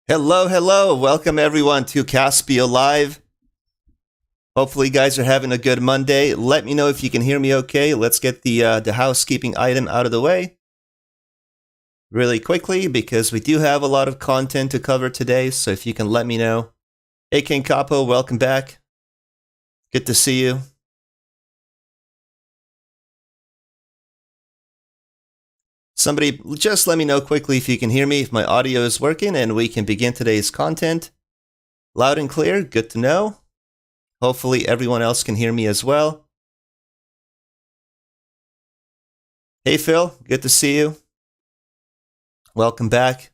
Hello, hello. Welcome everyone to Caspio Live. Hopefully you guys are having a good Monday. Let me know if you can hear me okay. Let's get the housekeeping item out of the way really quickly because we do have a lot of content to cover today. So if you can let me know. Hey, King Capo, welcome back. Good to see you. Somebody just let me know quickly if you can hear me, if my audio is working, and we can begin today's content. Loud and clear, good to know. Hopefully everyone else can hear me as well. Hey Phil, good to see you. Welcome back.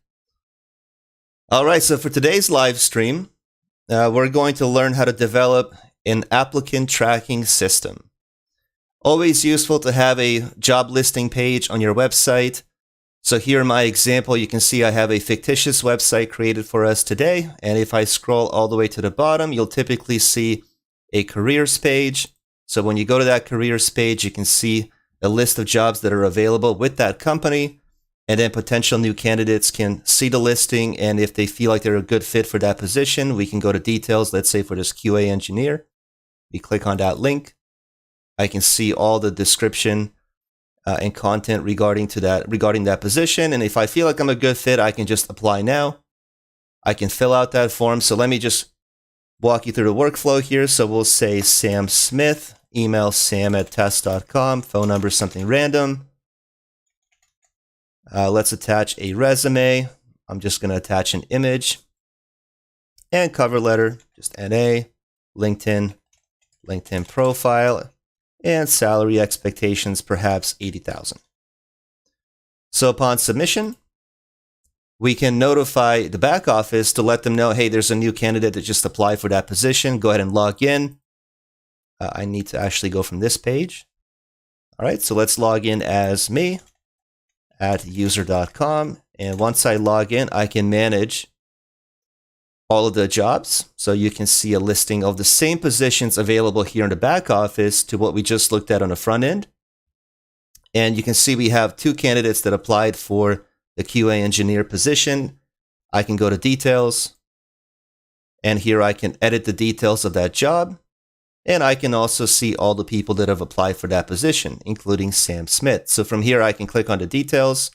All right, so for today's live stream, we're going to learn how to develop an applicant tracking system. Always useful to have a job listing page on your website. So here in my example, you can see I have a fictitious website created for us today. And if I scroll all the way to the bottom, you'll typically see a careers page. So when you go to that careers page, you can see a list of jobs that are available with that company. And then potential new candidates can see the listing. And if they feel like they're a good fit for that position, we can go to details. Let's say for this QA engineer, we click on that link. I can see all the description and content regarding that position. And if I feel like I'm a good fit, I can just apply now. I can fill out that form. So let me just walk you through the workflow here. So we'll say Sam Smith, email sam@test.com, phone number something random. Let's attach a resume. I'm just going to attach an image and cover letter, just NA, LinkedIn profile. And salary expectations, perhaps 80,000. So upon submission, we can notify the back office to let them know, hey, there's a new candidate that just applied for that position. Go ahead and log in. I need to actually go from this page. All right, so let's log in as me at user.com. And once I log in, I can manage all of the jobs. So you can see a listing of the same positions available here in the back office to what we just looked at on the front end. And you can see we have two candidates that applied for the QA engineer position. I can go to details, and here I can edit the details of that job. And I can also see all the people that have applied for that position, including Sam Smith. So from here, I can click on the details,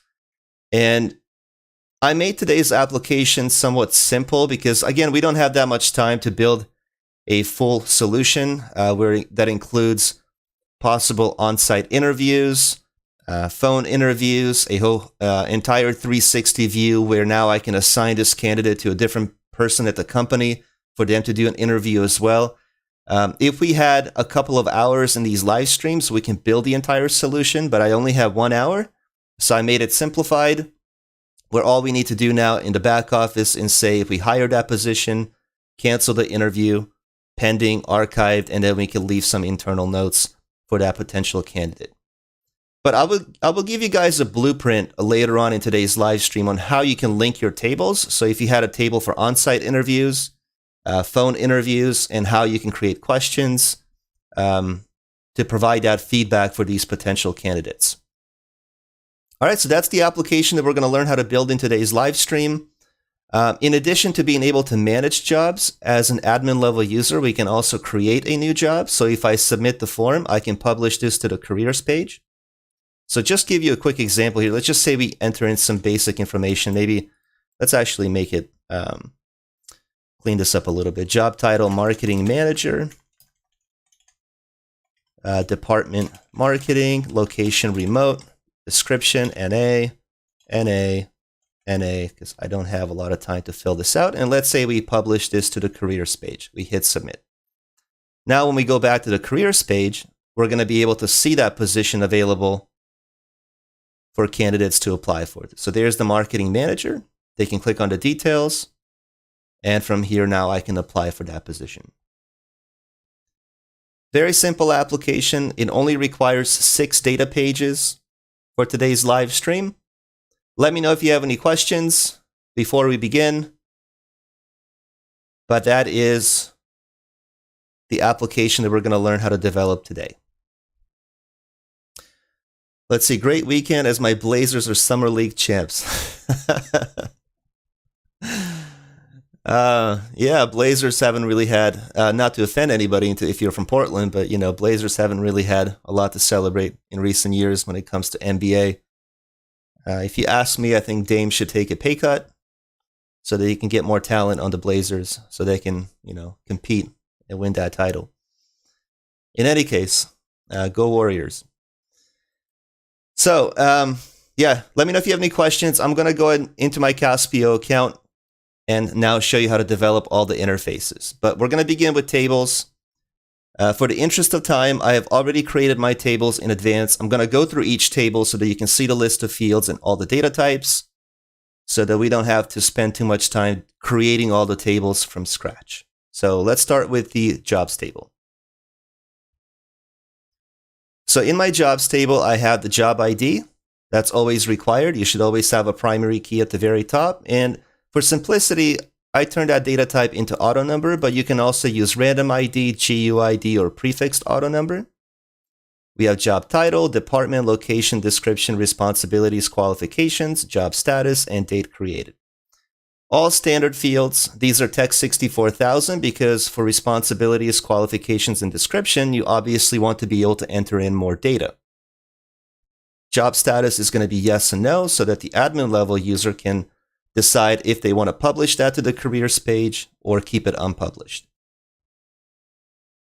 and I made today's application somewhat simple because, again, we don't have that much time to build a full solution that includes possible on-site interviews, phone interviews, a whole entire 360 view where now I can assign this candidate to a different person at the company for them to do an interview as well. If we had a couple of hours in these live streams, we can build the entire solution, but I only have 1 hour. So I made it simplified, where all we need to do now in the back office is say if we hire that position, cancel the interview, pending, archived, and then we can leave some internal notes for that potential candidate. But I will give you guys a blueprint later on in today's live stream on how you can link your tables. So if you had a table for on-site interviews, phone interviews, and how you can create questions to provide that feedback for these potential candidates. All right, so that's the application that we're going to learn how to build in today's live stream. In addition to being able to manage jobs as an admin level user, we can also create a new job. So if I submit the form, I can publish this to the careers page. So just give you a quick example here. Let's just say we enter in some basic information. Maybe let's actually make it, clean this up a little bit. Job title, marketing manager. Department marketing, location remote. Description, NA, because I don't have a lot of time to fill this out. And let's say we publish this to the careers page. We hit submit. Now, when we go back to the careers page, we're going to be able to see that position available for candidates to apply for. So there's the marketing manager. They can click on the details. And from here, now I can apply for that position. Very simple application. It only requires 6 data pages for today's live stream. Let me know if you have any questions before we begin. But that is the application that we're going to learn how to develop today. Let's see, great weekend as my Blazers are Summer League champs. Yeah, Blazers haven't really had, not to offend anybody if you're from Portland, but Blazers haven't really had a lot to celebrate in recent years when it comes to NBA. If you ask me, I think Dame should take a pay cut so that he can get more talent on the Blazers so they can, compete and win that title. In any case, go Warriors. So, yeah, let me know if you have any questions. I'm going to go into my Caspio account and now show you how to develop all the interfaces. But we're going to begin with tables. For the interest of time, I have already created my tables in advance. I'm going to go through each table so that you can see the list of fields and all the data types so that we don't have to spend too much time creating all the tables from scratch. So let's start with the jobs table. So in my jobs table, I have the job ID. That's always required. You should always have a primary key at the very top. And for simplicity, I turned that data type into auto number, but you can also use random ID, GUID, or prefixed auto number. We have job title, department, location, description, responsibilities, qualifications, job status, and date created. All standard fields. These are text 64,000 because for responsibilities, qualifications, and description, you obviously want to be able to enter in more data. Job status is going to be yes and no so that the admin level user can decide if they want to publish that to the careers page or keep it unpublished.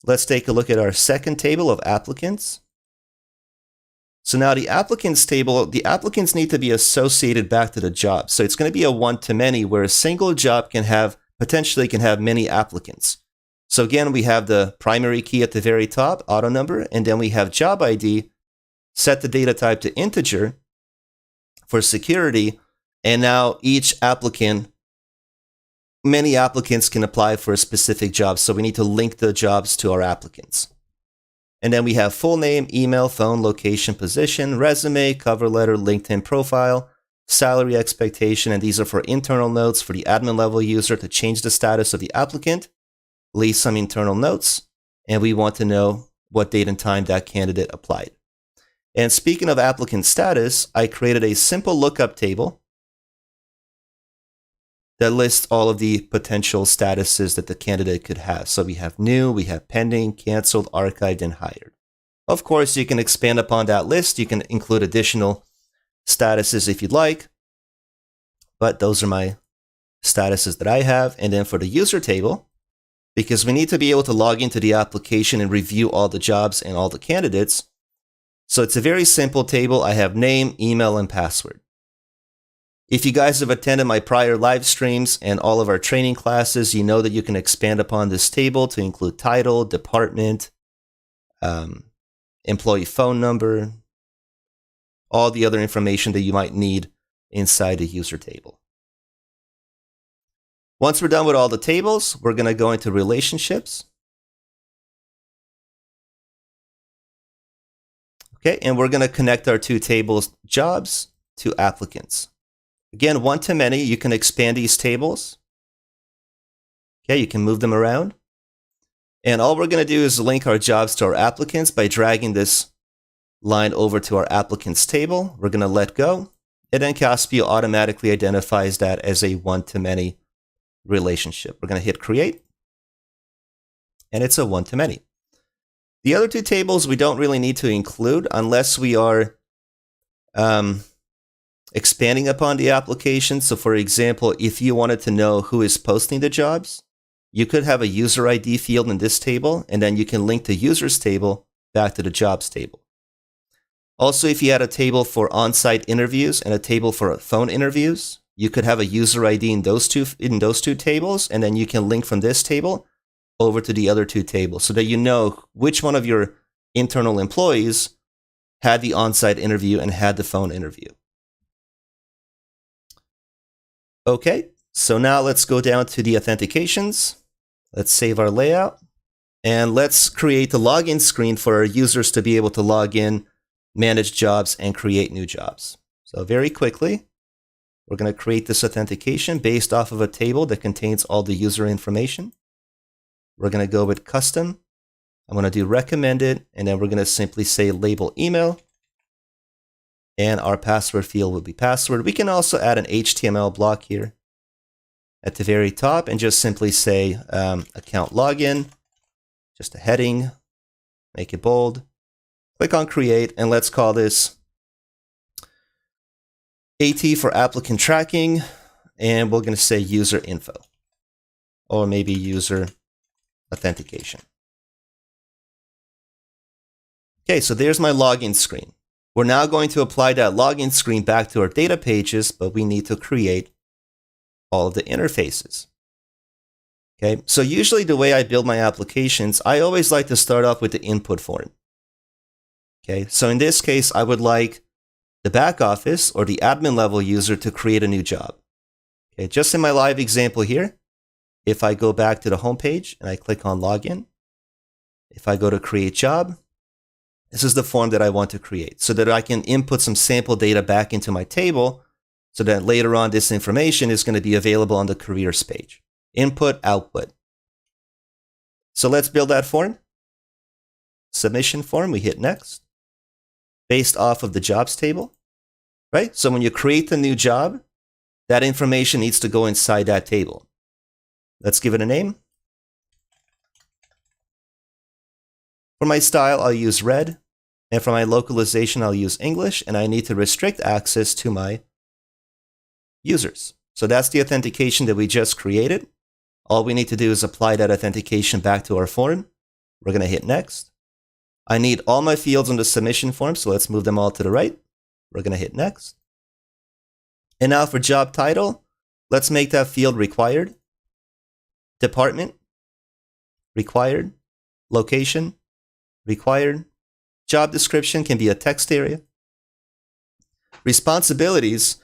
Let's take a look at our second table of applicants. So now the applicants table, the applicants need to be associated back to the job. So it's going to be a one-to-many where a single job potentially can have many applicants. So again, we have the primary key at the very top, auto number, and then we have job ID, set the data type to integer for security. And now each applicant, many applicants can apply for a specific job. So we need to link the jobs to our applicants. And then we have full name, email, phone, location, position, resume, cover letter, LinkedIn profile, salary expectation. And these are for internal notes for the admin level user to change the status of the applicant, leave some internal notes. And we want to know what date and time that candidate applied. And speaking of applicant status, I created a simple lookup table that lists all of the potential statuses that the candidate could have. So we have new, we have pending, canceled, archived, and hired. Of course, you can expand upon that list. You can include additional statuses if you'd like, but those are my statuses that I have. And then for the user table, because we need to be able to log into the application and review all the jobs and all the candidates. So it's a very simple table. I have name, email, and password. If you guys have attended my prior live streams and all of our training classes, you know that you can expand upon this table to include title, department, employee phone number, all the other information that you might need inside the user table. Once we're done with all the tables, we're going to go into relationships. Okay, and we're going to connect our two tables, jobs to applicants. Again, one-to-many, you can expand these tables. Okay, you can move them around. And all we're going to do is link our jobs to our applicants by dragging this line over to our applicants table. We're going to let go. And then Caspio automatically identifies that as a one-to-many relationship. We're going to hit create. And it's a one-to-many. The other two tables we don't really need to include unless we are expanding upon the application. So for example, if you wanted to know who is posting the jobs, you could have a user ID field in this table, and then you can link the users table back to the jobs table. Also, if you had a table for on-site interviews and a table for phone interviews, you could have a user ID in those two tables, and then you can link from this table over to the other two tables so that you know which one of your internal employees had the on-site interview and had the phone interview. Okay, so now let's go down to the authentications. Let's save our layout. And let's create the login screen for our users to be able to log in, manage jobs, and create new jobs. So very quickly, we're going to create this authentication based off of a table that contains all the user information. We're going to go with custom. I'm going to do recommended, and then we're going to simply say label email. And our password field will be password. We can also add an HTML block here. at the very top and just simply say account login, just a heading, make it bold, click on create, and let's call this AT for applicant tracking, and we're going to say user info, or maybe user authentication. Okay, so there's my login screen. We're now going to apply that login screen back to our data pages, but we need to create all of the interfaces. Okay, so usually the way I build my applications, I always like to start off with the input form. Okay, so in this case, I would like the back office or the admin level user to create a new job. Okay, just in my live example here, if I go back to the home page and I click on login, if I go to create job, this is the form that I want to create so that I can input some sample data back into my table so that later on this information is going to be available on the careers page. Input, output. So let's build that form. Submission form, we hit next. Based off of the jobs table, right? So when you create the new job, that information needs to go inside that table. Let's give it a name. For my style, I'll use red. And for my localization, I'll use English. And I need to restrict access to my users. So that's the authentication that we just created. All we need to do is apply that authentication back to our form. We're going to hit next. I need all my fields on the submission form, so let's move them all to the right. We're going to hit next. And now for job title, let's make that field required. Department, required. Location, required. Job description can be a text area. Responsibilities.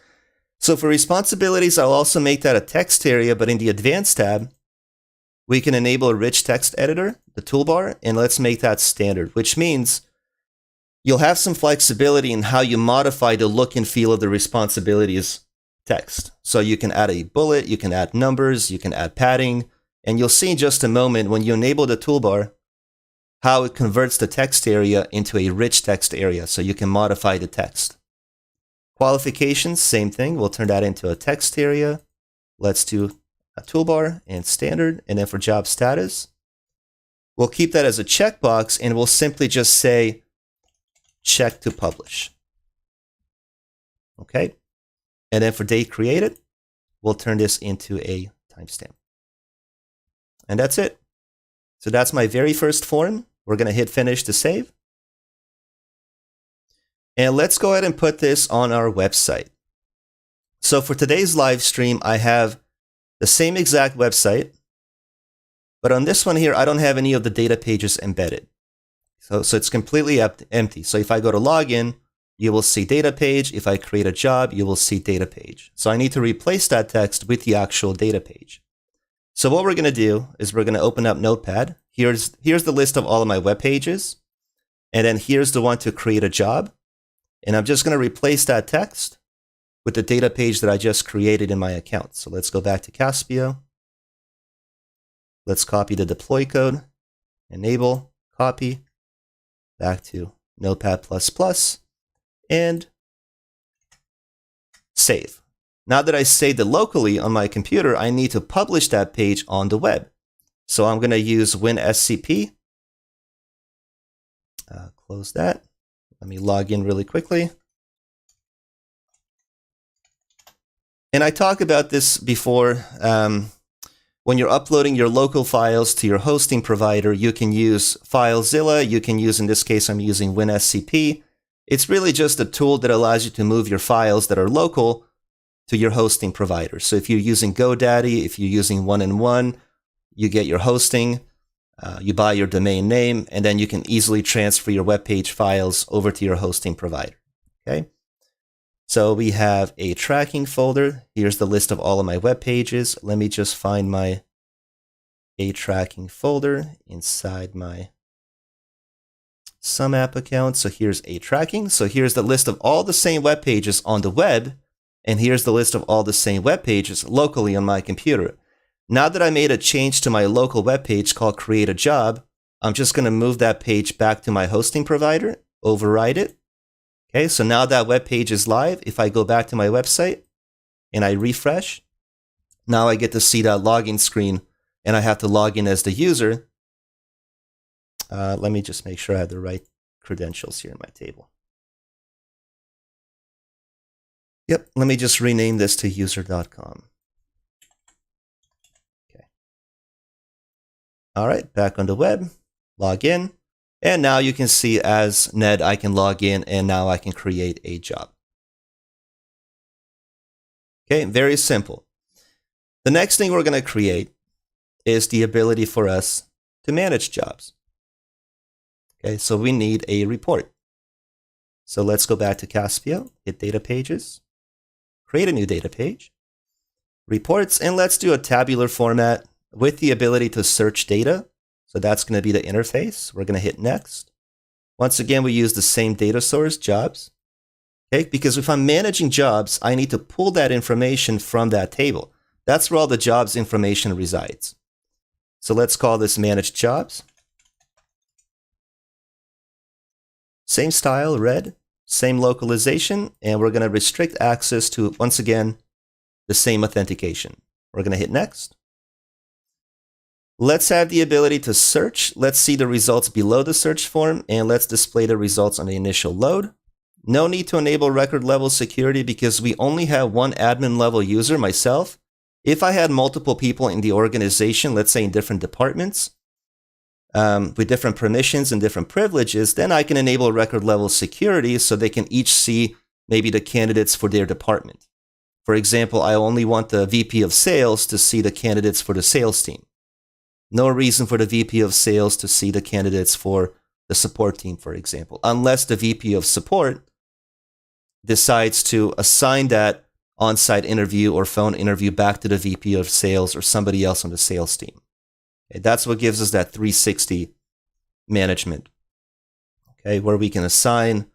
So for responsibilities, I'll also make that a text area, but in the advanced tab, we can enable a rich text editor, the toolbar, and let's make that standard, which means you'll have some flexibility in how you modify the look and feel of the responsibilities text. So you can add a bullet, you can add numbers, you can add padding, and you'll see in just a moment when you enable the toolbar how it converts the text area into a rich text area, so you can modify the text. Qualifications, same thing. We'll turn that into a text area. Let's do a toolbar and standard. And then for job status, we'll keep that as a checkbox and we'll simply just say check to publish. Okay. And then for date created, we'll turn this into a timestamp. And that's it. So that's my very first form. We're going to hit finish to save. And let's go ahead and put this on our website. So for today's live stream, I have the same exact website, but on this one here, I don't have any of the data pages embedded. So it's completely empty. So if I go to login, you will see data page. If I create a job, you will see data page. So I need to replace that text with the actual data page. So what we're going to do is we're going to open up Notepad. Here's the list of all of my web pages. And then here's the one to create a job. And I'm just going to replace that text with the data page that I just created in my account. So let's go back to Caspio. Let's copy the deploy code, enable, copy, back to Notepad++, and save. Now that I saved it locally on my computer, I need to publish that page on the web. So I'm going to use WinSCP. Close that. Let me log in really quickly. And I talked about this before. When you're uploading your local files to your hosting provider, you can use FileZilla. You can use, in this case, I'm using WinSCP. It's really just a tool that allows you to move your files that are local to your hosting provider. So if you're using GoDaddy, if you're using 1&1, you get your hosting, you buy your domain name, and then you can easily transfer your web page files over to your hosting provider. Okay. So we have a tracking folder. Here's the list of all of my web pages. Let me just find my a tracking folder inside my some app account. So here's a tracking. So here's the list of all the same web pages on the web. And here's the list of all the same web pages locally on my computer. Now that I made a change to my local web page called Create a Job, I'm just going to move that page back to my hosting provider, override it. Okay, so now that web page is live. If I go back to my website and I refresh, Now I get to see that login screen, and I have to log in as the user. Let me just make sure I have the right credentials here in my table. Yep, let me just rename this to user.com. Okay. All right, back on the web, log in. And now you can see as Ned, I can log in, and now I can create a job. Okay, very simple. The next thing we're going to create is the ability for us to manage jobs. Okay, so we need a report. So let's go back to Caspio, hit Data Pages, create a new data page, Reports, and let's do a tabular format with the ability to search data. So that's going to be the interface. We're going to hit Next. Once again, we use the same data source, jobs. Okay, because if I'm managing jobs, I need to pull that information from that table. That's where all the jobs information resides. So let's call this Manage Jobs. Same style, red, same localization, and we're going to restrict access to, once again, the same authentication. We're going to hit Next. Let's have the ability to search. Let's see the results below the search form, and let's display the results on the initial load. No need to enable record level security because we only have one admin level user, myself. If I had multiple people in the organization, let's say in different departments, with different permissions and different privileges, then I can enable record level security so they can each see maybe the candidates for their department. For example, I only want the VP of sales to see the candidates for the sales team. No reason for the VP of sales to see the candidates for the support team, for example, unless the VP of support decides to assign that on-site interview or phone interview back to the VP of sales or somebody else on the sales team. Okay, that's what gives us that 360 management, okay, where we can assign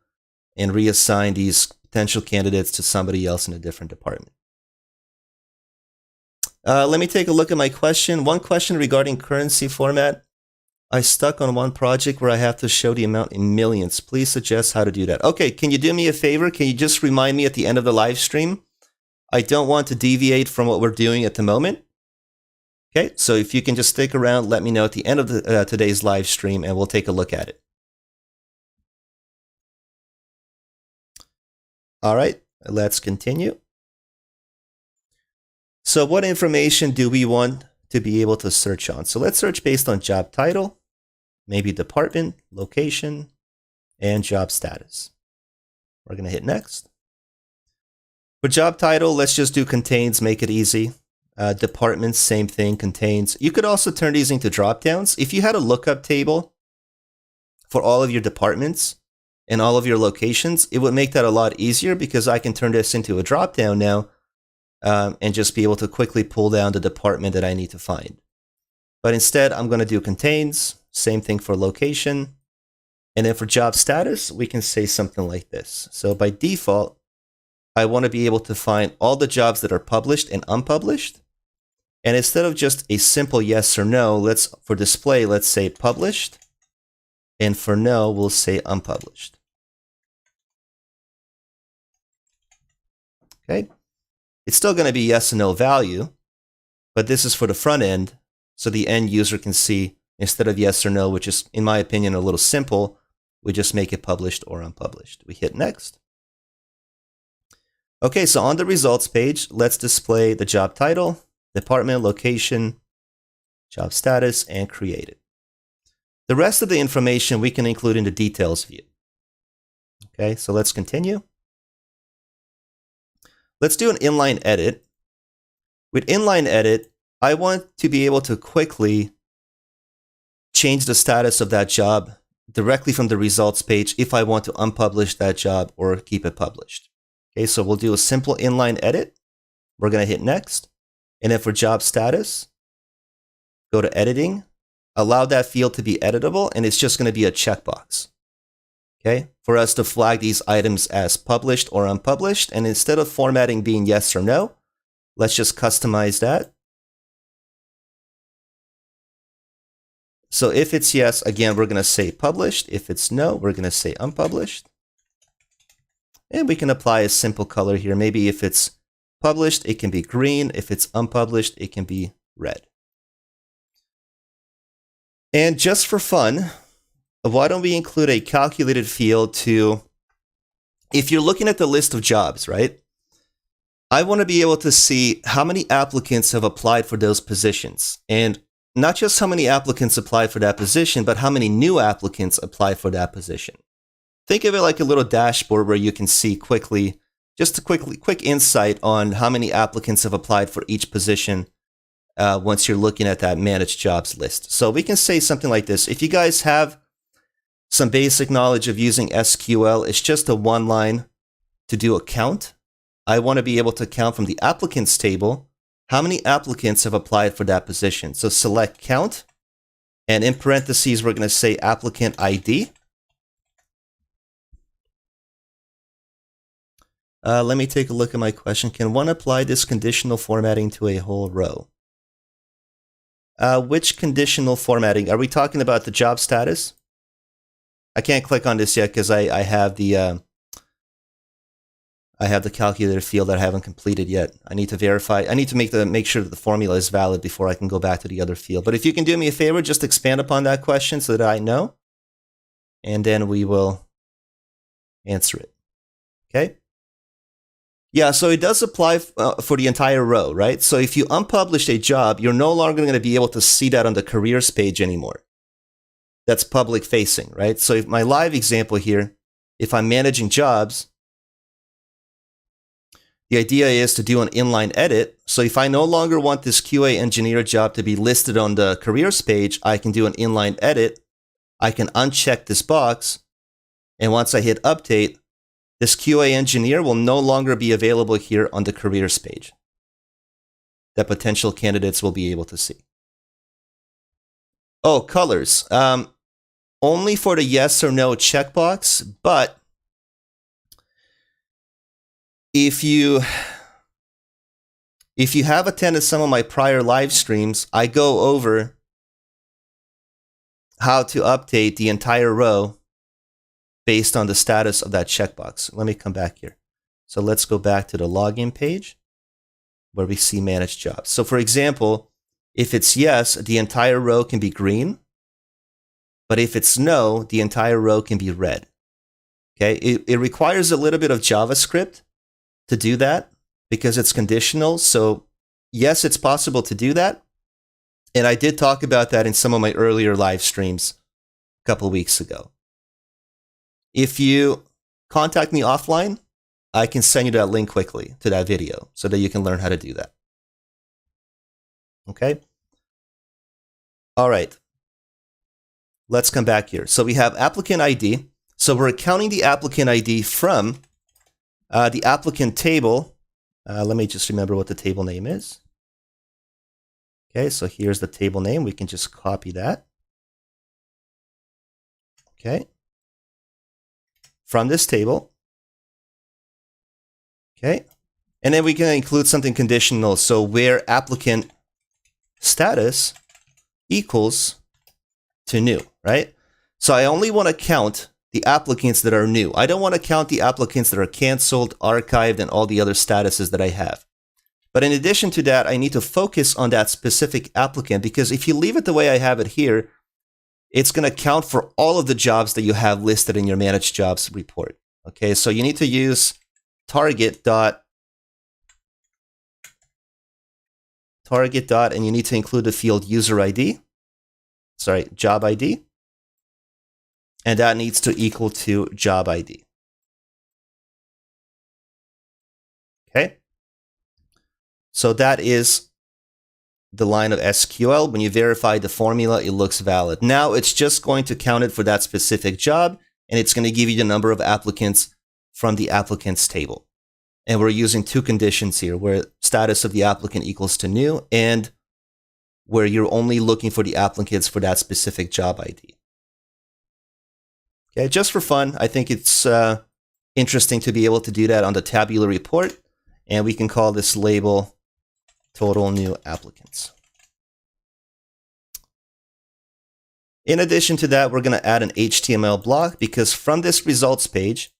and reassign these potential candidates to somebody else in a different department. Let me take a look at my question. One question regarding currency format. I stuck on one project where I have to show the amount in millions. Please suggest how to do that. Okay, can you do me a favor? Can you just remind me at the end of the live stream? I don't want to deviate from what we're doing at the moment. Okay, so if you can just stick around, let me know at the end of today's live stream and we'll take a look at it. All right, let's continue. So what information do we want to be able to search on? So let's search based on job title, maybe department, location, and job status. We're going to hit Next. For job title, let's just do contains, make it easy. Departments, same thing, contains. You could also turn these into dropdowns. If you had a lookup table for all of your departments and all of your locations, it would make that a lot easier because I can turn this into a dropdown now and just be able to quickly pull down the department that I need to find. But instead, I'm going to do contains, same thing for location. And then for job status, we can say something like this. So by default, I want to be able to find all the jobs that are published and unpublished. And instead of just a simple yes or no, for display, let's say published. And for no, we'll say unpublished. Okay. It's still going to be yes and no value, but this is for the front end. So the end user can see instead of yes or no, which is, in my opinion, a little simple, we just make it published or unpublished. We hit Next. Okay, so on the results page, let's display the job title, department, location, job status, and create it. The rest of the information we can include in the details view. Okay, so let's continue. Let's do an inline edit. With inline edit, I want to be able to quickly change the status of that job directly from the results page if I want to unpublish that job or keep it published. Okay, so we'll do a simple inline edit. We're going to hit Next. And then for job status, go to editing, allow that field to be editable, and it's just going to be a checkbox. Okay, for us to flag these items as published or unpublished. And instead of formatting being yes or no, let's just customize that. So if it's yes, again, we're going to say published. If it's no, we're going to say unpublished. And we can apply a simple color here. Maybe if it's published, it can be green. If it's unpublished, it can be red. And just for fun, why don't we include a calculated field to, if you're looking at the list of jobs, right? I want to be able to see how many applicants have applied for those positions. And not just how many applicants applied for that position, but how many new applicants applied for that position. Think of it like a little dashboard where you can see quickly, just a quick insight on how many applicants have applied for each position once you're looking at that managed jobs list. So we can say something like this. If you guys have some basic knowledge of using SQL, it's just a one line to do a count. I want to be able to count from the applicants table how many applicants have applied for that position. So select count, and in parentheses, we're going to say applicant ID. Let me take a look at my question. Can one apply this conditional formatting to a whole row? Which conditional formatting? Are we talking about the job status? I can't click on this yet because I have the calculator field that I haven't completed yet. I need to verify. I need to make sure that the formula is valid before I can go back to the other field. But if you can do me a favor, just expand upon that question so that I know, and then we will answer it. Okay? Yeah, so it does apply for the entire row, right? So if you unpublished a job, you're no longer going to be able to see that on the careers page anymore. That's public facing, right? So if my live example here, if I'm managing jobs, the idea is to do an inline edit. So if I no longer want this QA engineer job to be listed on the careers page, I can do an inline edit. I can uncheck this box. And once I hit update, this QA engineer will no longer be available here on the careers page that potential candidates will be able to see. Oh, colors. Only for the yes or no checkbox, but if you have attended some of my prior live streams, I go over how to update the entire row based on the status of that checkbox. Let me come back here. So let's go back to the login page where we see managed jobs. So for example, if it's yes, the entire row can be green. But if it's no, the entire row can be red. Okay, it requires a little bit of JavaScript to do that because it's conditional. So yes, it's possible to do that. And I did talk about that in some of my earlier live streams a couple of weeks ago. If you contact me offline, I can send you that link quickly to that video so that you can learn how to do that. Okay? All right. Let's come back here. So we have applicant ID. So we're counting the applicant ID from the applicant table. Let me just remember what the table name is. Okay, so here's the table name. We can just copy that. Okay. From this table. Okay. And then we can include something conditional. So where applicant status equals to new, right? So I only want to count the applicants that are new. I don't want to count the applicants that are canceled, archived, and all the other statuses that I have. But in addition to that, I need to focus on that specific applicant because if you leave it the way I have it here, it's going to count for all of the jobs that you have listed in your managed jobs report. Okay, so you need to use target dot, and you need to include the field user ID. Sorry, job ID. And that needs to equal to job ID. Okay. So that is the line of SQL. When you verify the formula, it looks valid. Now it's just going to count it for that specific job, and it's going to give you the number of applicants from the applicants table. And we're using two conditions here, where status of the applicant equals to new, and where you're only looking for the applicants for that specific job ID. Okay, just for fun, I think it's interesting to be able to do that on the tabular report, and we can call this label total new applicants. In addition to that, we're going to add an HTML block because from this results page,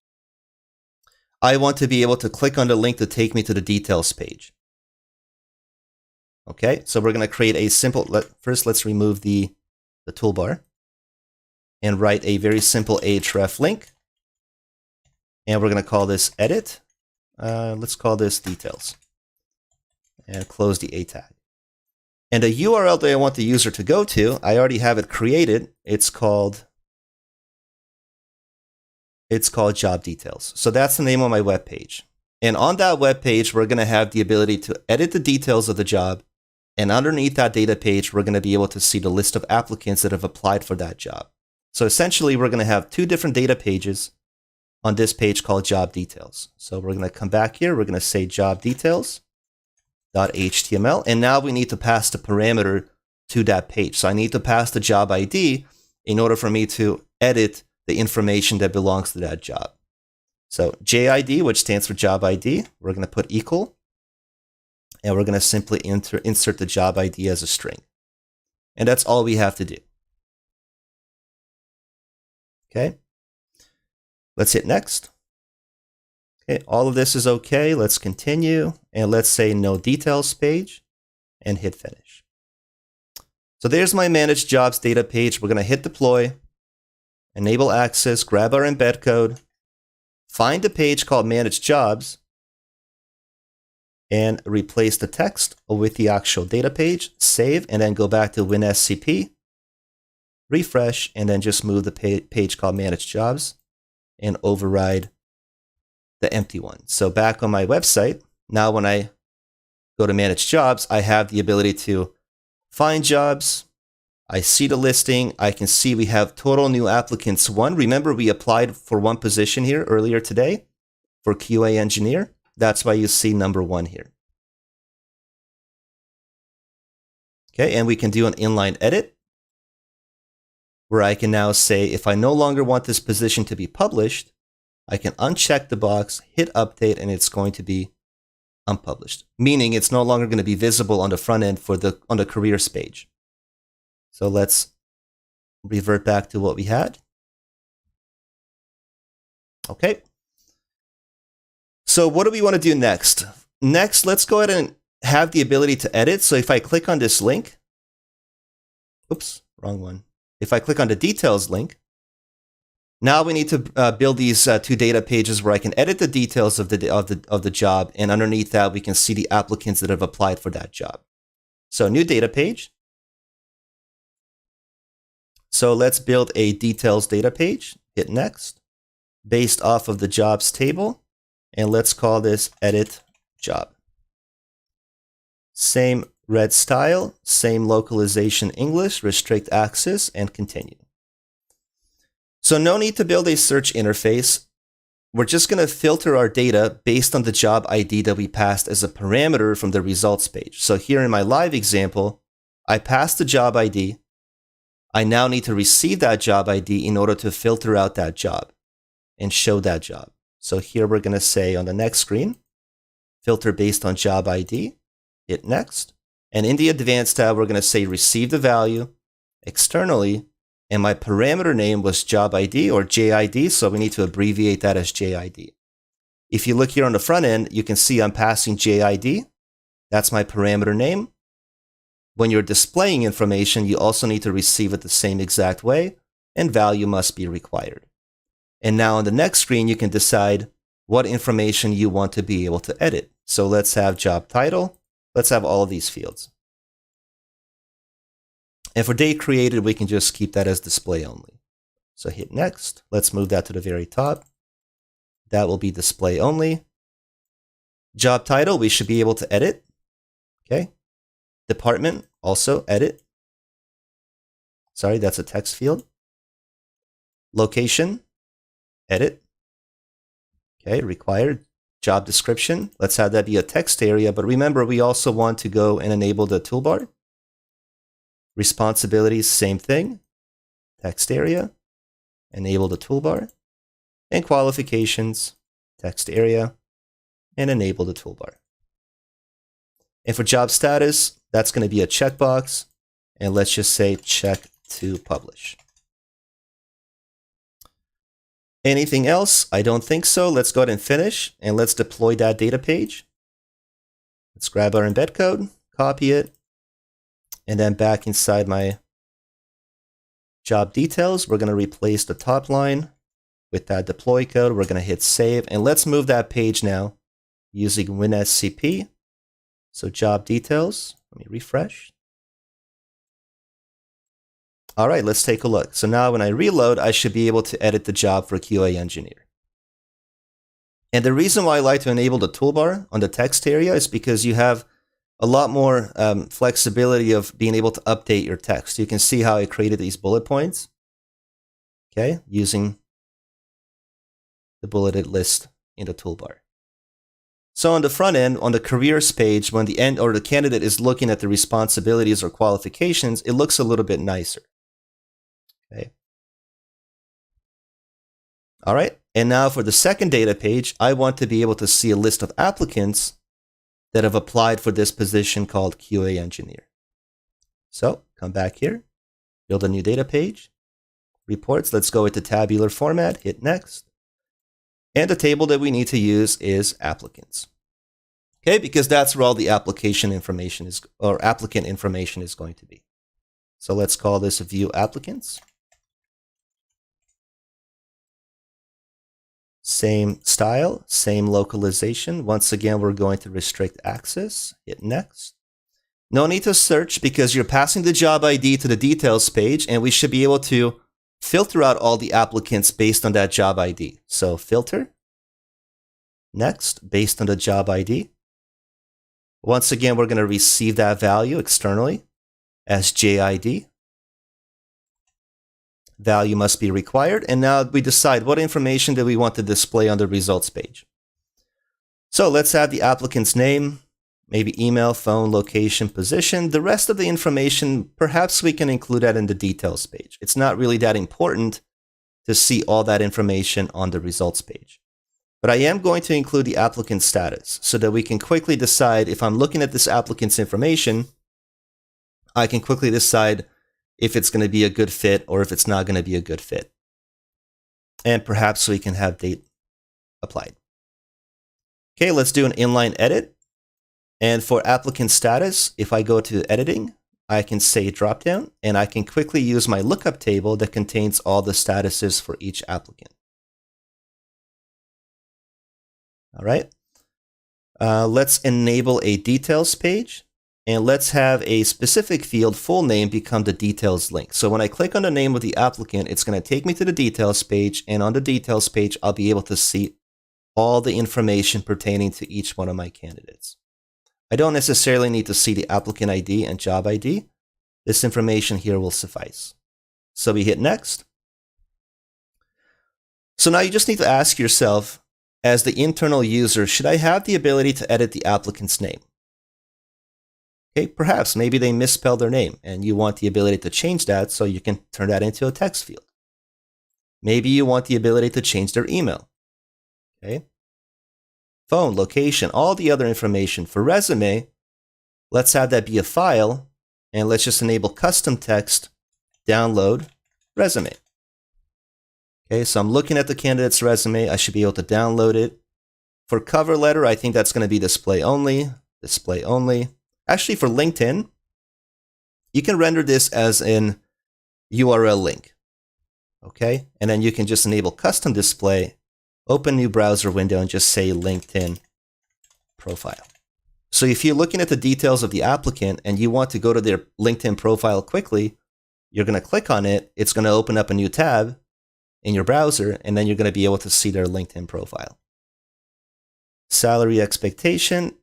I want to be able to click on the link to take me to the details page. Okay, so we're going to create a simple, first let's remove the toolbar and write a very simple href link. And we're going to call this edit. Let's call this details. And close the A tag. And the URL that I want the user to go to, I already have it created. It's called job details. So that's the name of my web page. And on that web page, we're going to have the ability to edit the details of the job. And underneath that data page, we're going to be able to see the list of applicants that have applied for that job. So essentially, we're going to have two different data pages on this page called job details. So we're going to come back here. We're going to say job details.html. And now we need to pass the parameter to that page. So I need to pass the job ID in order for me to edit the information that belongs to that job. So JID, which stands for job ID, we're going to put equal. And we're going to simply insert the job ID as a string. And that's all we have to do. Okay. Let's hit next. Okay, all of this is okay. Let's continue. And let's say no details page and hit finish. So there's my managed jobs data page. We're going to hit deploy, enable access, grab our embed code, find the page called managed jobs, and replace the text with the actual data page, save, and then go back to WinSCP, refresh, and then just move the page called managed jobs and override the empty one. So back on my website, now when I go to manage jobs, I have the ability to find jobs. I see the listing. I can see we have total new applicants 1. Remember, we applied for 1 position here earlier today for QA engineer. That's why you see number 1 here. Okay, and we can do an inline edit where I can now say, if I no longer want this position to be published, I can uncheck the box, hit update, and it's going to be unpublished, meaning it's no longer going to be visible on the front end on the careers page. So let's revert back to what we had. Okay. So what do we want to do next? Next, let's go ahead and have the ability to edit. So if I click on this link, oops, wrong one. If I click on the details link, now we need to build these 2 data pages where I can edit the details of the job, and underneath that we can see the applicants that have applied for that job. So new data page. So let's build a details data page. Hit next, based off of the jobs table. And let's call this edit job. Same red style, same localization English, restrict access, and continue. So no need to build a search interface. We're just going to filter our data based on the job ID that we passed as a parameter from the results page. So here in my live example, I passed the job ID. I now need to receive that job ID in order to filter out that job and show that job. So here we're going to say on the next screen, filter based on job ID, hit next. And in the advanced tab, we're going to say receive the value externally. And my parameter name was job ID or JID. So we need to abbreviate that as JID. If you look here on the front end, you can see I'm passing JID. That's my parameter name. When you're displaying information, you also need to receive it the same exact way, and value must be required. And now on the next screen, you can decide what information you want to be able to edit. So let's have job title. Let's have all of these fields. And for date created, we can just keep that as display only. So hit next. Let's move that to the very top. That will be display only. Job title, we should be able to edit. Okay. Department, also edit. Sorry, that's a text field. Location, edit. Okay, required. Job description, let's have that be a text area, but remember we also want to go and enable the toolbar. Responsibilities, same thing. Text area, enable the toolbar. And qualifications, text area, and enable the toolbar. And for job status, that's going to be a checkbox. And let's just say check to publish. Anything else? I don't think so. Let's go ahead and finish, and let's deploy that data page. Let's grab our embed code, copy it, and then back inside my job details, we're going to replace the top line with that deploy code. We're going to hit save, and let's move that page now using WinSCP. So job details, let me refresh. All right, let's take a look. So now when I reload, I should be able to edit the job for QA engineer. And the reason why I like to enable the toolbar on the text area is because you have a lot more flexibility of being able to update your text. You can see how I created these bullet points, okay, using the bulleted list in the toolbar. So on the front end, on the careers page, when the candidate is looking at the responsibilities or qualifications, it looks a little bit nicer. Okay. All right. And now for the second data page, I want to be able to see a list of applicants that have applied for this position called QA engineer. So come back here, build a new data page, reports. Let's go with the tabular format, hit next. And the table that we need to use is applicants. Okay, because that's where all the application information is, or applicant information is going to be. So let's call this view applicants. Same style, same localization. Once again, we're going to restrict access, hit next. No need to search because you're passing the job ID to the details page, and we should be able to filter out all the applicants based on that job ID. So filter, next, based on the job ID. Once again, we're going to receive that value externally as JID. Value must be required. And now we decide what information do we want to display on the results page. So let's add the applicant's name, maybe email, phone, location, position. The rest of the information, perhaps we can include that in the details page. It's not really that important to see all that information on the results page. But I am going to include the applicant status so that we can quickly decide if I'm looking at this applicant's information, I can quickly decide if it's going to be a good fit or if it's not going to be a good fit. And perhaps we can have date applied. Okay, let's do an inline edit. And for applicant status, if I go to editing, I can say dropdown, and I can quickly use my lookup table that contains all the statuses for each applicant. All right. Let's enable a details page. And let's have a specific field, full name, become the details link. So when I click on the name of the applicant, it's going to take me to the details page. And on the details page, I'll be able to see all the information pertaining to each one of my candidates. I don't necessarily need to see the applicant ID and job ID. This information here will suffice. So we hit next. So now you just need to ask yourself, as the internal user, should I have the ability to edit the applicant's name? Okay, perhaps maybe they misspelled their name and you want the ability to change that so you can turn that into a text field. Maybe you want the ability to change their email. Okay. Phone, location, all the other information. For resume, let's have that be a file, and let's just enable custom text, download resume. Okay, so I'm looking at the candidate's resume. I should be able to download it. For cover letter, I think that's going to be display only, display only. Actually, for LinkedIn, you can render this as an URL link. Okay, and then you can just enable custom display, open new browser window, and just say LinkedIn profile. So if you're looking at the details of the applicant and you want to go to their LinkedIn profile quickly, you're going to click on it. It's going to open up a new tab in your browser, and then you're going to be able to see their LinkedIn profile. Salary expectation,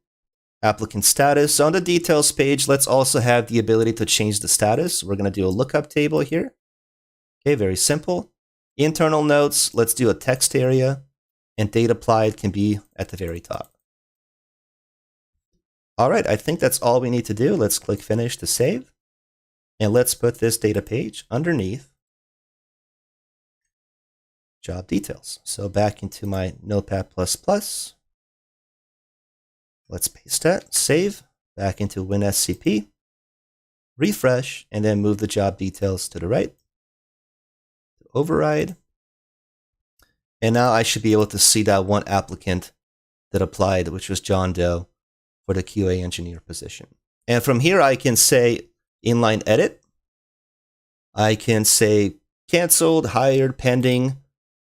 applicant status. On the details page, let's also have the ability to change the status. We're going to do a lookup table here. Okay, very simple. Internal notes, let's do a text area, and date applied can be at the very top. All right, I think that's all we need to do. Let's click finish to save. And let's put this data page underneath job details. So back into my Notepad++. Let's paste that, save, back into WinSCP, refresh, and then move the job details to the right. Override. And now I should be able to see that one applicant that applied, which was John Doe for the QA engineer position. And from here, I can say inline edit. I can say canceled, hired, pending,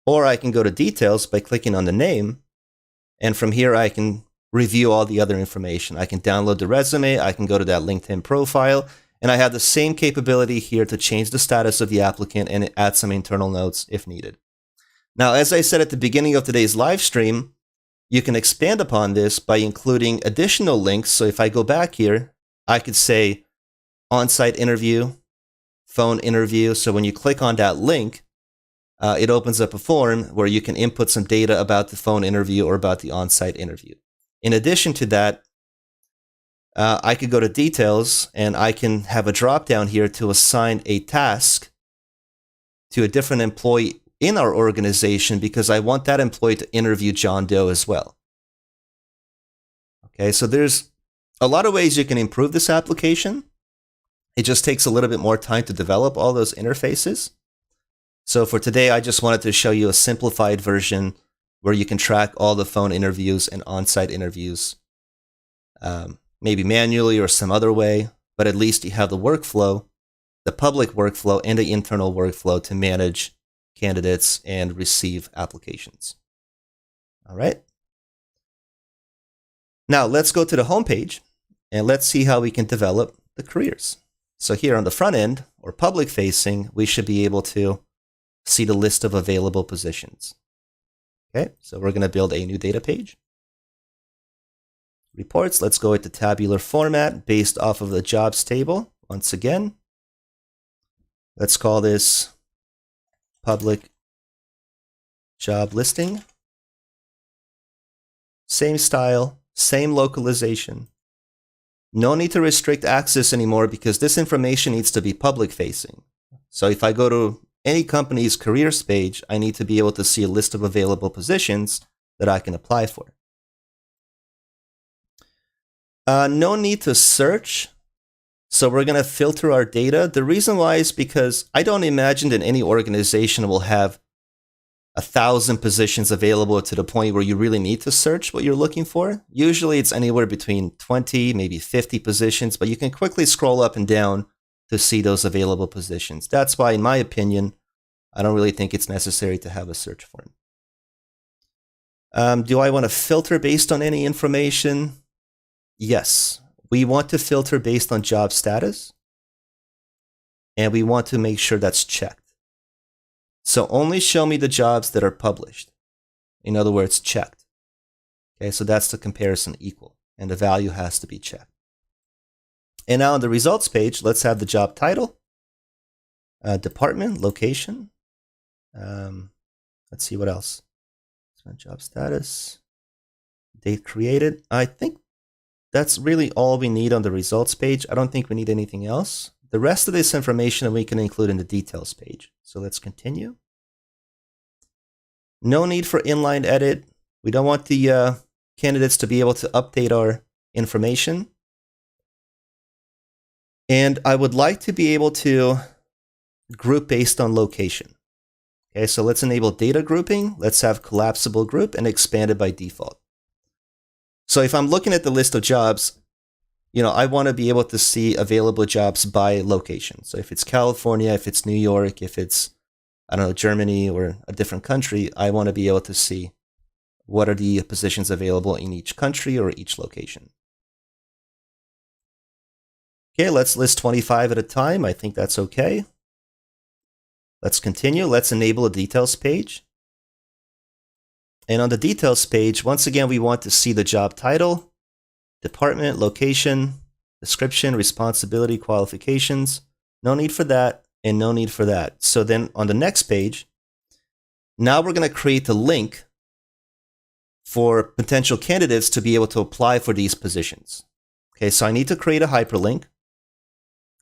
or I can go to details by clicking on the name. And from here, I can review all the other information. I can download the resume. I can go to that LinkedIn profile. And I have the same capability here to change the status of the applicant and add some internal notes if needed. Now, as I said at the beginning of today's live stream, you can expand upon this by including additional links. So if I go back here, I could say on-site interview, phone interview. So when you click on that link, it opens up a form where you can input some data about the phone interview or about the on-site interview. In addition to that, I could go to details and I can have a drop down here to assign a task to a different employee in our organization because I want that employee to interview John Doe as well. Okay, so there's a lot of ways you can improve this application. It just takes a little bit more time to develop all those interfaces. So for today, I just wanted to show you a simplified version where you can track all the phone interviews and on-site interviews, maybe manually or some other way, but at least you have the workflow, the public workflow and the internal workflow to manage candidates and receive applications. All right. Now let's go to the homepage and let's see how we can develop the careers. So here on the front end or public facing, we should be able to see the list of available positions. Okay, so we're going to build a new data page. Reports, let's go with the tabular format based off of the jobs table. Once again, let's call this public job listing. Same style, same localization. No need to restrict access anymore because this information needs to be public facing. So if I go to any company's careers page, I need to be able to see a list of available positions that I can apply for. No need to search. So we're going to filter our data. The reason why is because I don't imagine that any organization will have 1,000 positions available to the point where you really need to search what you're looking for. Usually it's anywhere between 20, maybe 50 positions, but you can quickly scroll up and down to see those available positions. That's why, in my opinion, I don't really think it's necessary to have a search form. Do I want to filter based on any information? Yes. We want to filter based on job status, and we want to make sure that's checked. So only show me the jobs that are published. In other words, checked. Okay, so that's the comparison equal, and the value has to be checked. And now on the results page, let's have the job title, department, location. Let's see what else. Job status, date created. I think that's really all we need on the results page. I don't think we need anything else. The rest of this information we can include in the details page. So let's continue. No need for inline edit. We don't want the candidates to be able to update our information. And I would like to be able to group based on location. Okay, so let's enable data grouping. Let's have collapsible group and expand it by default. So if I'm looking at the list of jobs, I want to be able to see available jobs by location. So if it's California, if it's New York, if it's, I don't know, Germany or a different country, I want to be able to see what are the positions available in each country or each location. Okay, let's list 25 at a time. I think that's okay. Let's continue. Let's enable a details page. And on the details page, once again, we want to see the job title, department, location, description, responsibility, qualifications. No need for that and no need for that. So then on the next page, now we're going to create a link for potential candidates to be able to apply for these positions. Okay, so I need to create a hyperlink.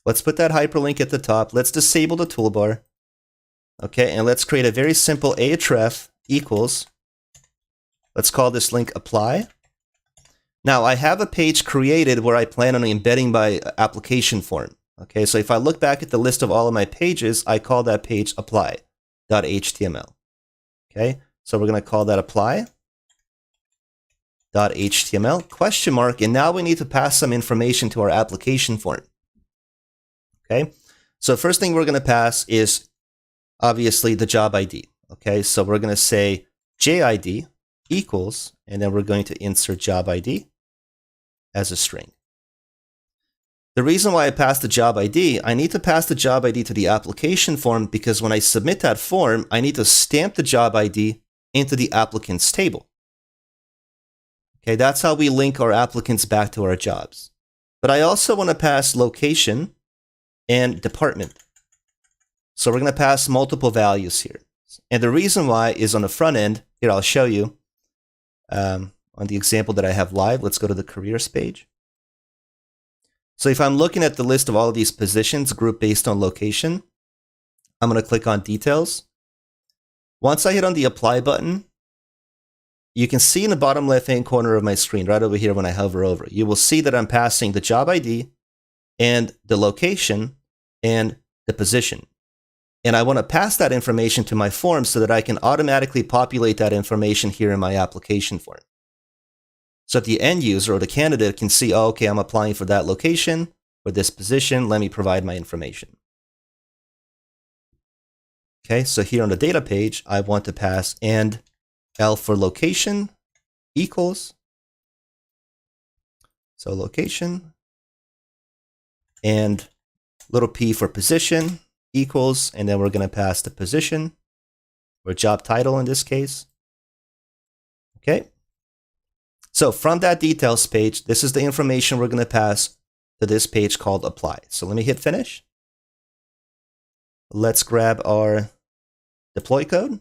Let's put that hyperlink at the top. Let's disable the toolbar. Okay, and let's create a very simple ahref equals, let's call this link apply. Now I have a page created where I plan on embedding my application form. Okay, so if I look back at the list of all of my pages, I call that page apply.html. Okay, So we're going to call that apply.html question mark. And now we need to pass some information to our application form. Okay. So first thing we're going to pass is obviously the job ID. Okay. So we're going to say JID equals, and then we're going to insert job ID as a string. The reason why I pass the job ID, I need to pass the job ID to the application form because when I submit that form, I need to stamp the job ID into the applicants table. Okay, that's how we link our applicants back to our jobs. But I also want to pass location and department. So we're going to pass multiple values here. And the reason why is on the front end, here I'll show you on the example that I have live. Let's go to the careers page. So if I'm looking at the list of all of these positions grouped based on location, I'm going to click on details. Once I hit on the apply button, you can see in the bottom left-hand corner of my screen, right over here when I hover over, you will see that I'm passing the job ID and the location and the position. And I want to pass that information to my form so that I can automatically populate that information here in my application form. So that the end user or the candidate can see, oh, okay, I'm applying for that location, for this position, let me provide my information. Okay, so here on the data page, I want to pass and L for location equals, so location, and little p for position equals, and then we're going to pass the position, or job title in this case. Okay. So from that details page, this is the information we're going to pass to this page called apply. So let me hit finish. Let's grab our deploy code.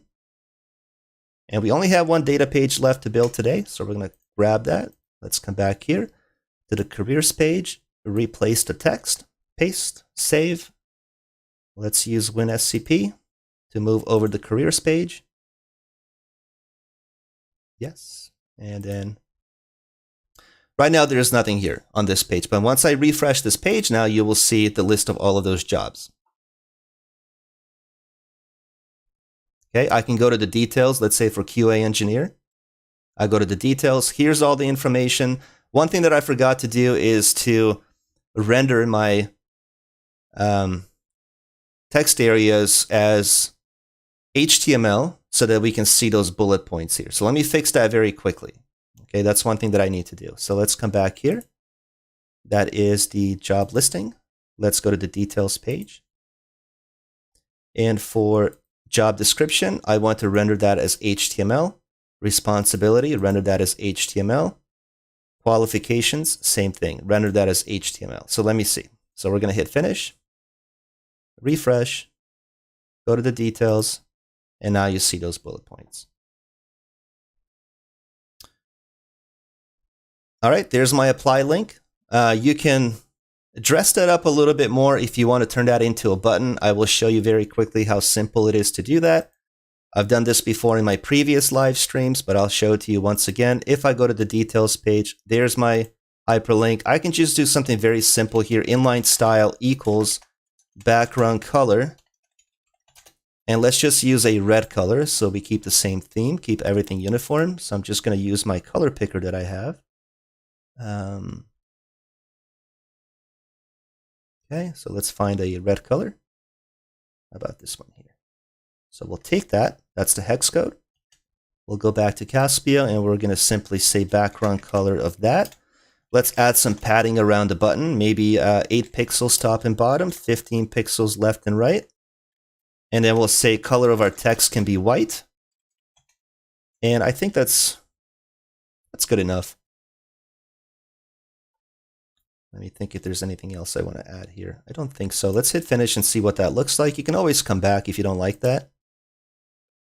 And we only have one data page left to build today. So we're going to grab that. Let's come back here to the careers page, replace the text, paste, save. Let's use WinSCP to move over the careers page. Yes. And then right now there's nothing here on this page. But once I refresh this page now, you will see the list of all of those jobs. Okay, I can go to the details, let's say for QA engineer. I go to the details. Here's all the information. One thing that I forgot to do is to render my text areas as HTML so that we can see those bullet points here. So let me fix that very quickly. Okay, that's one thing that I need to do. So let's come back here. That is the job listing. Let's go to the details page. And for job description, I want to render that as HTML. Responsibility, render that as HTML. Qualifications, same thing, render that as HTML. So let me see. So we're going to hit finish, refresh, go to the details, and now you see those bullet points. All right, there's my apply link. You can dress that up a little bit more if you want to turn that into a button. I will show you very quickly how simple it is to do that. I've done this before in my previous live streams, but I'll show it to you once again. If I go to the details page, there's my hyperlink. I can just do something very simple here. Inline style equals background color. And let's just use a red color so we keep the same theme, keep everything uniform. So I'm just going to use my color picker that I have. Okay, so let's find a red color. How about this one here? So we'll take that. That's the hex code. We'll go back to Caspia and we're going to simply say background color of that. Let's add some padding around the button, maybe 8 pixels top and bottom, 15 pixels left and right. And then we'll say color of our text can be white. And I think that's good enough. Let me think if there's anything else I want to add here. I don't think so. Let's hit finish and see what that looks like. You can always come back if you don't like that.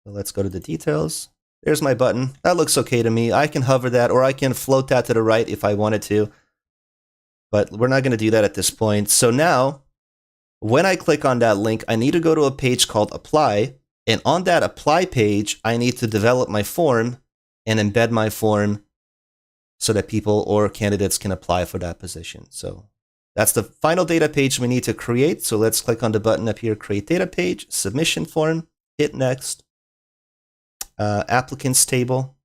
So let's go to the details. There's my button. That looks okay to me. I can hover that or I can float that to the right if I wanted to. But we're not going to do that at this point. So now, when I click on that link, I need to go to a page called Apply. And on that Apply page, I need to develop my form and embed my form so that people or candidates can apply for that position. So that's the final data page we need to create. So let's click on the button up here, Create Data Page, Submission Form, hit Next. applicants table,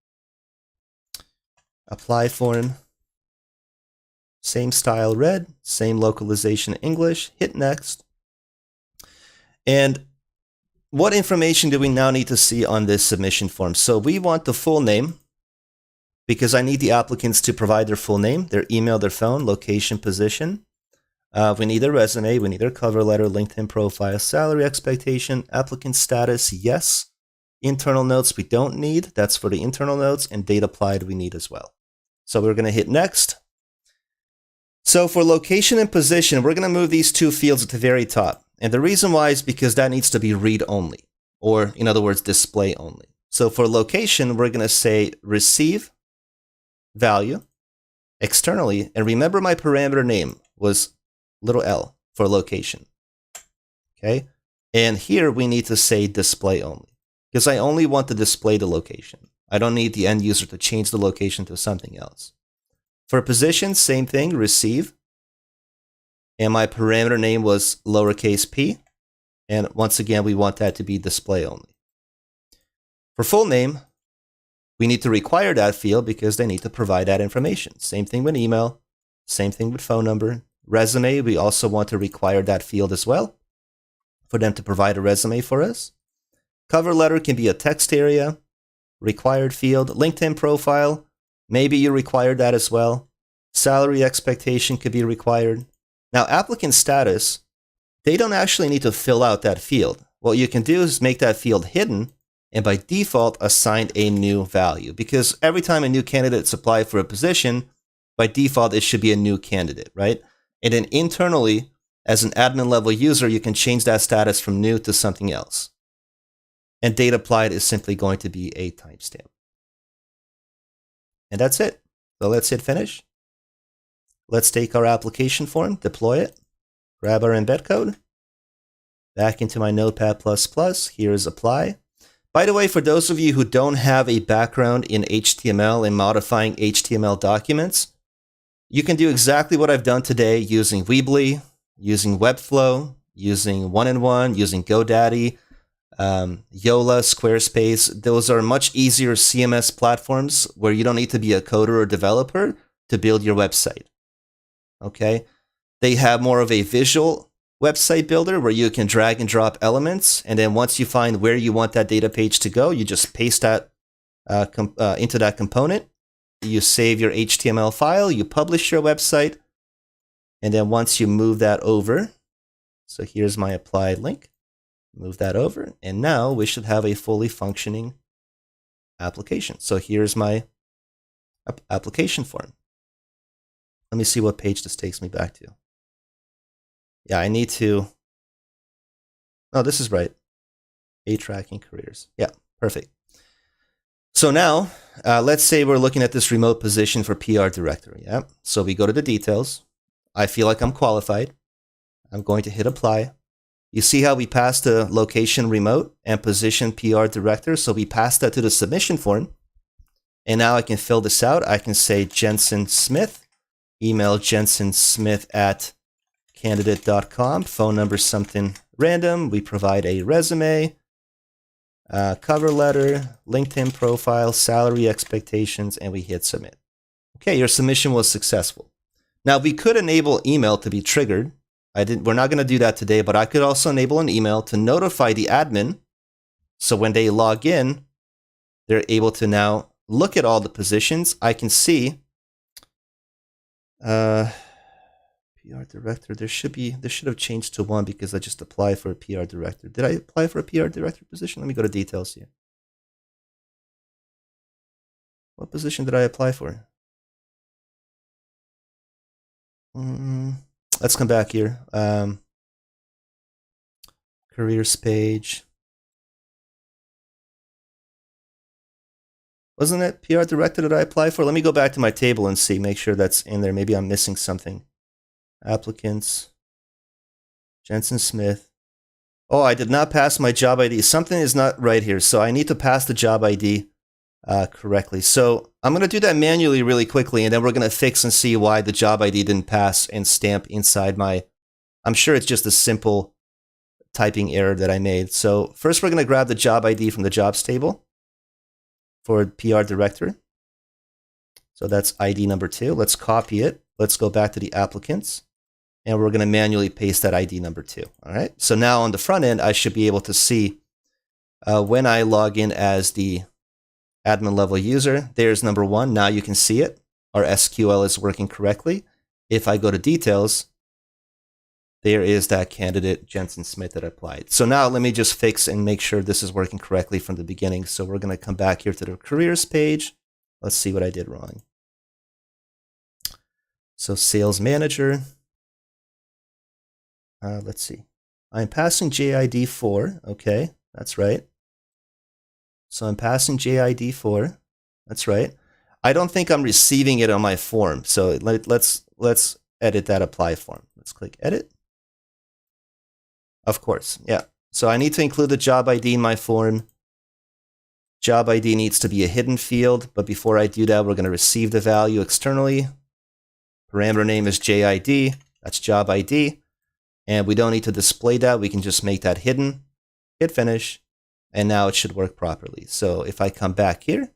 apply form, same style red, same localization English, hit next. And what information do we now need to see on this submission form? So we want the full name, because I need the applicants to provide their full name, their email, their phone, location, position. We need their resume, we need their cover letter, LinkedIn profile, salary expectation, applicant status, yes. Internal notes we don't need, that's for the internal notes, and date applied we need as well. So we're gonna hit next. So for location and position, we're gonna move these two fields at the very top. And the reason why is because that needs to be read only, or in other words, display only. So for location, we're gonna say receive value externally, and remember my parameter name was little l for location, okay? And here we need to say display only, because I only want to display the location. I don't need the end user to change the location to something else. For position, same thing, receive, and my parameter name was lowercase p, and once again, we want that to be display only. For full name, we need to require that field because they need to provide that information. Same thing with email, same thing with phone number. Resume, we also want to require that field as well for them to provide a resume for us. Cover letter can be a text area, required field. LinkedIn profile, maybe you require that as well. Salary expectation could be required. Now, applicant status, they don't actually need to fill out that field. What you can do is make that field hidden and by default assign a new value, because every time a new candidate applies for a position, by default it should be a new candidate, right? And then internally, as an admin level user, you can change that status from new to something else. And date applied is simply going to be a timestamp. And that's it. So let's hit finish. Let's take our application form, deploy it, grab our embed code, back into my Notepad++, here's apply. By the way, for those of you who don't have a background in HTML and modifying HTML documents, you can do exactly what I've done today using Weebly, using Webflow, using One-in-One, using GoDaddy, Yola, Squarespace. Those are much easier CMS platforms where you don't need to be a coder or developer to build your website. Okay? They have more of a visual website builder where you can drag and drop elements, and then once you find where you want that data page to go, you just paste that into that component. You save your HTML file, you publish your website, and then once you move that over, so here's my applied link, move that over, and now we should have a fully functioning application. So here's my application form. Let me see what page this takes me back to. Yeah, I need to, oh, this is right. Tracking careers. Yeah, perfect. So now, let's say we're looking at this remote position for PR director. Yeah, so we go to the details. I feel like I'm qualified. I'm going to hit apply. You see how we passed the location remote and position PR director. So we passed that to the submission form. And now I can fill this out. I can say Jensen Smith, email jensensmith@candidate.com, phone number something random. We provide a resume, cover letter, LinkedIn profile, salary expectations, and we hit submit. Okay, your submission was successful. Now we could enable email to be triggered. We're not going to do that today, but I could also enable an email to notify the admin. So when they log in, they're able to now look at all the positions. I can see PR director. This should have changed to 1 because I just applied for a PR director. Did I apply for a PR director position? Let me go to details here. What position did I apply for? Let's come back here. Careers page. Wasn't it PR director that I applied for? Let me go back to my table and see, make sure that's in there. Maybe I'm missing something. Applicants. Jensen Smith. Oh, I did not pass my job ID. Something is not right here. So I need to pass the job ID correctly. So I'm going to do that manually really quickly, and then we're going to fix and see why the job ID didn't pass and stamp inside my... I'm sure it's just a simple typing error that I made. So first we're going to grab the job ID from the jobs table. for PR director. So that's ID number 2. Let's copy it. Let's go back to the applicants, and we're going to manually paste that ID number 2. All right. So now on the front end, I should be able to see when I log in as the admin level user, there's number 1. Now you can see it. Our SQL is working correctly. If I go to details, there is that candidate, Jensen Smith, that applied. So now let me just fix and make sure this is working correctly from the beginning. So we're going to come back here to the careers page. Let's see what I did wrong. So sales manager. Let's see. I'm passing JID 4. Okay, that's right. So I'm passing JID 4. That's right. I don't think I'm receiving it on my form. So let's edit that apply form. Let's click edit. Of course, yeah. So I need to include the job ID in my form. Job ID needs to be a hidden field, but before I do that, we're going to receive the value externally. Parameter name is JID. That's job ID. And we don't need to display that. We can just make that hidden. Hit finish. And now it should work properly. So if I come back here,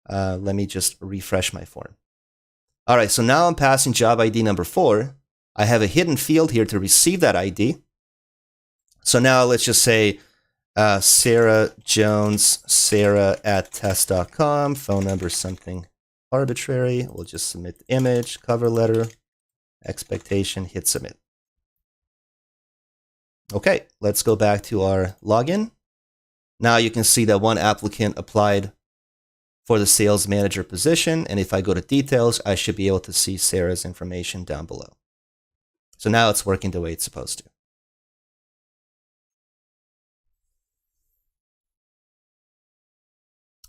let me just refresh my form. All right, so now I'm passing job ID number 4. I have a hidden field here to receive that ID. So now let's just say Sarah Jones, sarah@test.com, phone number something arbitrary. We'll just submit the image, cover letter, expectation, hit submit. Okay, let's go back to our login. Now you can see that one applicant applied for the sales manager position. And if I go to details, I should be able to see Sarah's information down below. So now it's working the way it's supposed to.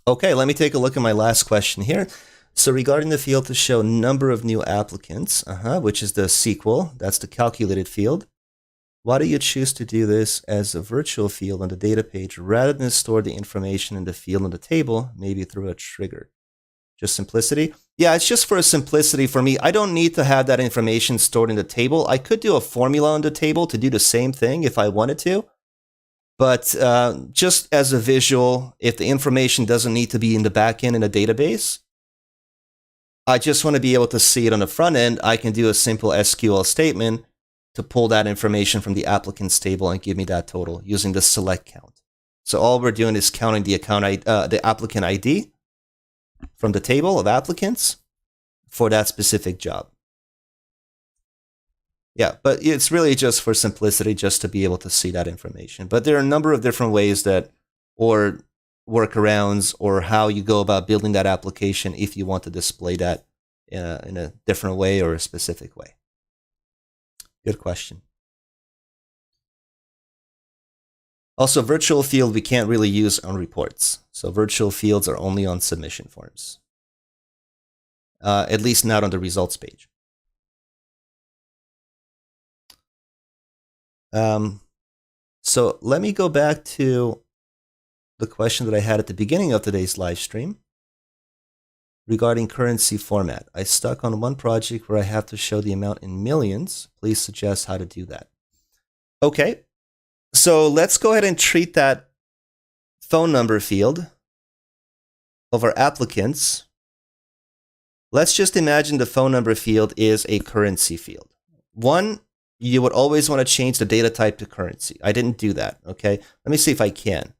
Okay, let me take a look at my last question here. So regarding the field to show number of new applicants, which is the SQL, that's the calculated field. Why do you choose to do this as a virtual field on the data page rather than store the information in the field on the table, maybe through a trigger? Just simplicity? Yeah, it's just for simplicity for me. I don't need to have that information stored in the table. I could do a formula on the table to do the same thing if I wanted to. But just as a visual, if the information doesn't need to be in the back end in a database, I just want to be able to see it on the front end. I can do a simple SQL statement to pull that information from the applicants table and give me that total using the select count. So all we're doing is counting the the applicant ID from the table of applicants for that specific job. Yeah, but it's really just for simplicity, just to be able to see that information. But there are a number of different ways that, or workarounds, or how you go about building that application if you want to display that in a different way or a specific way. Good question. Also, virtual field we can't really use on reports. So virtual fields are only on submission forms. At least not on the results page. So let me go back to the question that I had at the beginning of today's live stream regarding currency format. I stuck on one project where I have to show the amount in millions. Please suggest how to do that. Okay, so let's go ahead and treat that phone number field of our applicants. Let's just imagine the phone number field is a currency field. One, you would always want to change the data type to currency. I didn't do that, okay? Let me see if I can.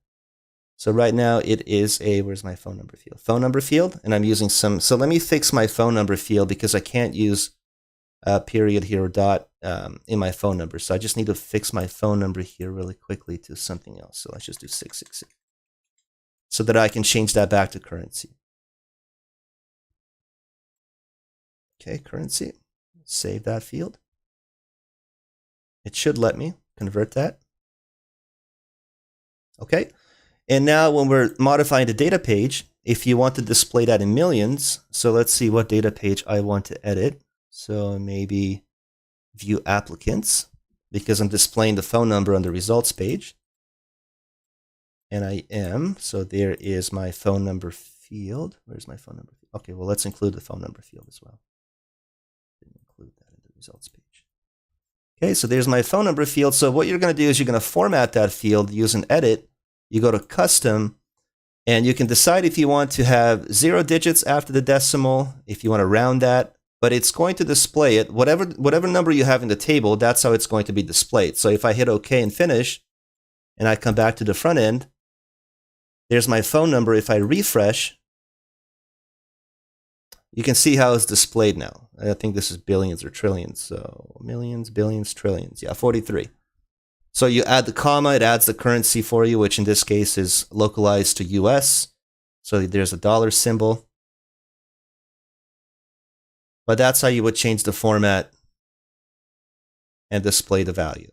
So right now it is a, where's my phone number field? Phone number field, and I'm using some, so let me fix my phone number field because I can't use a period here or dot in my phone number. So I just need to fix my phone number here really quickly to something else. So let's just do 666 so that I can change that back to currency. Okay, currency, save that field. It should let me convert that. Okay. And now when we're modifying the data page, if you want to display that in millions, so let's see what data page I want to edit. So maybe view applicants, because I'm displaying the phone number on the results page. And I am, so there is my phone number field. Where's my phone number? Okay, well, let's include the phone number field as well. Didn't include that in the results page. Okay, so there's my phone number field. So what you're going to do is you're going to format that field, use an edit. You go to custom, And you can decide if you want to have 0 digits after the decimal, if you want to round that, but it's going to display it. Whatever number you have in the table, that's how it's going to be displayed. So if I hit OK and finish, and I come back to the front end, there's my phone number. If I refresh, you can see how it's displayed now. I think this is billions or trillions. So millions, billions, trillions. Yeah, 43. So you add the comma, it adds the currency for you, which in this case is localized to US. So there's a dollar symbol. But that's how you would change the format and display the value.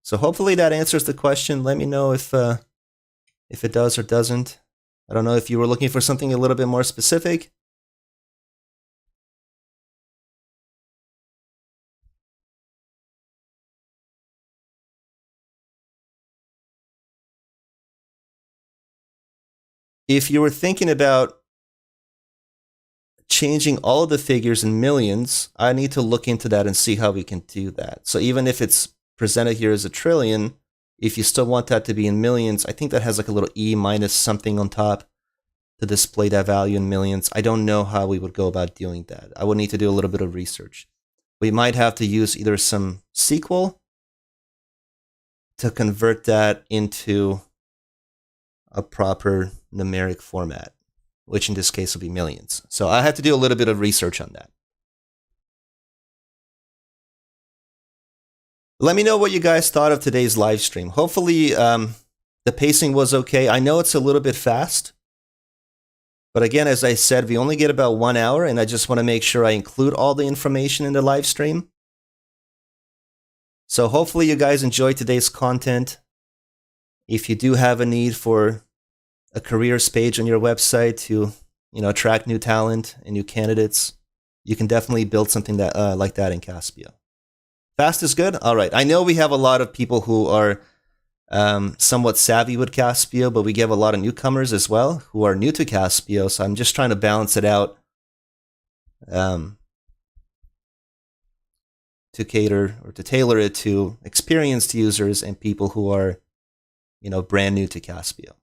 So hopefully that answers the question. Let me know if it does or doesn't. I don't know if you were looking for something a little bit more specific. If you were thinking about changing all of the figures in millions, I need to look into that and see how we can do that. So even if it's presented here as a trillion, if you still want that to be in millions, I think that has like a little E minus something on top to display that value in millions. I don't know how we would go about doing that. I would need to do a little bit of research. We might have to use either some SQL to convert that into a proper numeric format, which in this case will be millions. So I have to do a little bit of research on that. Let me know what you guys thought of today's live stream. Hopefully the pacing was okay. I know it's a little bit fast, but again, as I said, we only get about 1 hour, and I just want to make sure I include all the information in the live stream. So hopefully you guys enjoyed today's content. If you do have a need for a careers page on your website to, attract new talent and new candidates, you can definitely build something that like that in Caspio. Fast is good? All right. I know we have a lot of people who are somewhat savvy with Caspio, but we get a lot of newcomers as well who are new to Caspio. So I'm just trying to balance it out to cater or to tailor it to experienced users and people who are, brand new to Caspio.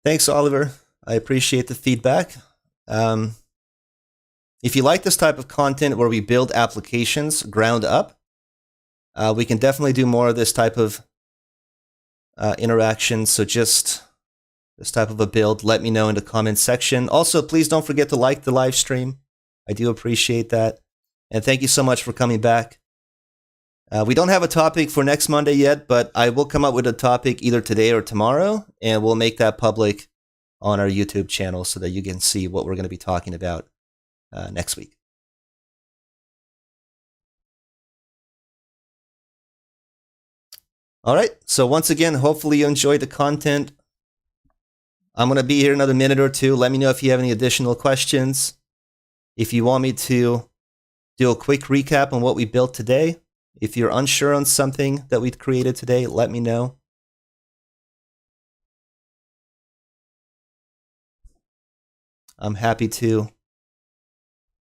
Thanks, Oliver. I appreciate the feedback. If you like this type of content where we build applications ground up, we can definitely do more of this type of interaction. So just this type of a build, let me know in the comments section. Also, please don't forget to like the live stream. I do appreciate that. And thank you so much for coming back. We don't have a topic for next Monday yet, but I will come up with a topic either today or tomorrow, and we'll make that public on our YouTube channel so that you can see what we're going to be talking about next week. All right. So once again, hopefully you enjoyed the content. I'm going to be here another minute or two. Let me know if you have any additional questions. If you want me to do a quick recap on what we built today, if you're unsure on something that we created today, let me know. I'm happy to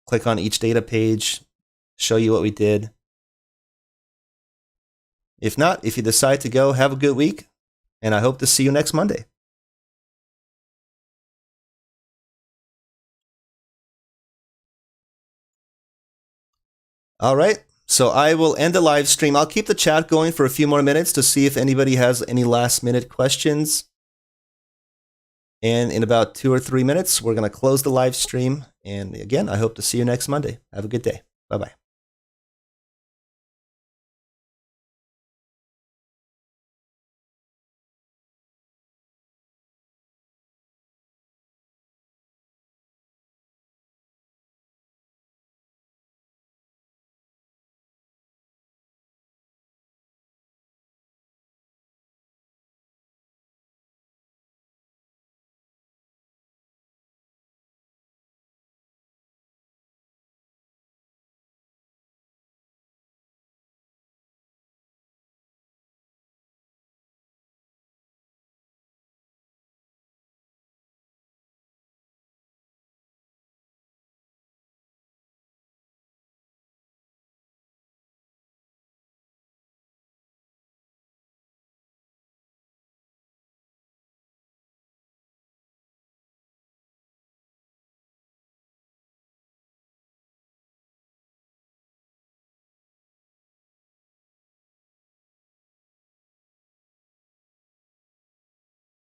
click on each data page, show you what we did. If not, if you decide to go, have a good week, and I hope to see you next Monday. All right, so I will end the live stream. I'll keep the chat going for a few more minutes to see if anybody has any last-minute questions. And in about 2 or 3 minutes, we're going to close the live stream. And again, I hope to see you next Monday. Have a good day. Bye-bye.